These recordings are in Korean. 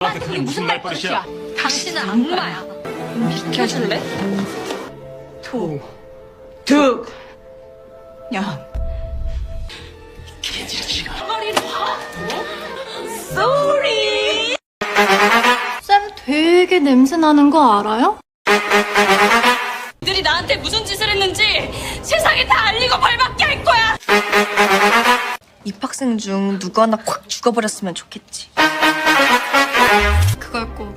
나한테 그게 무슨 말버릇이야? 당신은 악마야. 비켜줄래? 득! 야, 개자식아. 머리 봐. 쏘리! 쌤 되게 냄새 나는 거 알아요? 들이 나한테 무슨 짓을 했는지 세상에 다 알리고 벌받게 할 거야. 입학생 중 누구 하나 콱 죽어버렸으면 좋겠지. 그걸 꼭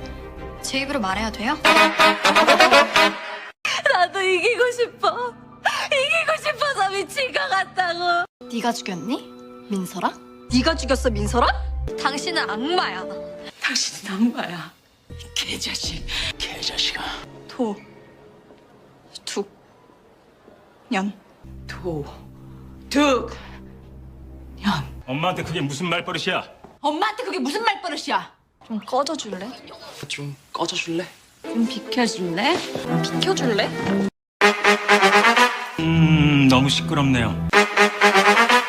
제 입으로 말해야 돼요? 나도 이기고 싶어. 이기고 싶어서 미친 것 같다고. 네가 죽였니? 민설아? 네가 죽였어, 민설아? 당신은 악마야. 당신은 악마야. 개자식. 개자식아. 년. 득! 년. 엄마한테 그게 무슨 말버릇이야? 엄마한테 그게 무슨 말버릇이야? 좀 꺼져줄래? 좀 꺼져줄래? 좀 비켜줄래? 비켜줄래? 너무 시끄럽네요.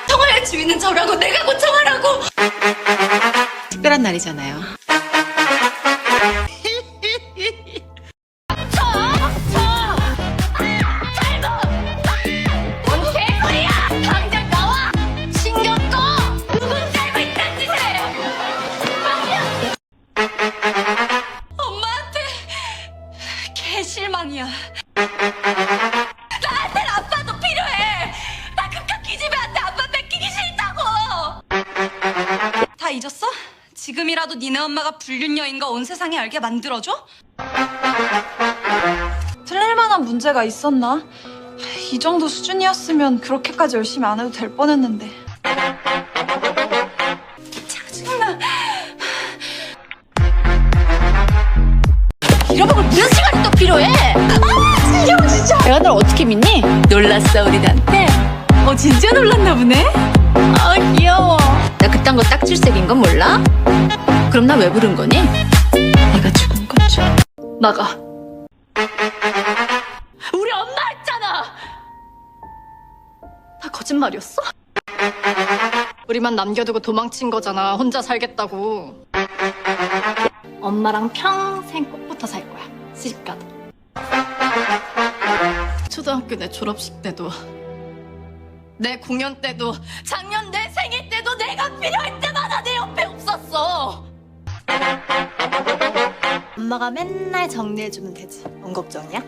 청아의 주인은 저라고 내가 곧 청아라고. 특별한 날이잖아요. 뭔 개소리야! 당장 나와! 신경 꺼! 누군 살고 있단 짓을! 엄마한테 개실망이야. 나한텐 아빠도 필요해! 나 그깟 기집애한테 아빠 뺏기기 싫다고! 다 잊었어? 지금이라도 니네 엄마가 불륜녀인 거 온 세상에 알게 만들어줘? 틀릴 만한 문제가 있었나? 이 정도 수준이었으면 그렇게까지 열심히 안 해도 될 뻔했는데. 짜증나. 잃어먹을 무슨 시간이 또 필요해? 아, 진짜 진짜. 내가 널 어떻게 믿니? 놀랐어 우리 단테. 진짜 놀랐나 보네? 아 귀여워. 나 그딴 거 딱질색인 건 몰라? 그럼 나 왜 부른 거니? 내가 죽은 거죠. 나가. 우리 엄마 했잖아. 다 거짓말이었어? 우리만 남겨두고 도망친 거잖아. 혼자 살겠다고. 엄마랑 평생 꼭 붙어 살 거야. 시집가도. 초등학교 내 졸업식 때도, 내 공연 때도, 작년 내 생일 때도 내가 필요할 때마다 내 옆에 없었어. 엄마가 맨날 정리해주면 되지. 뭔 걱정이야?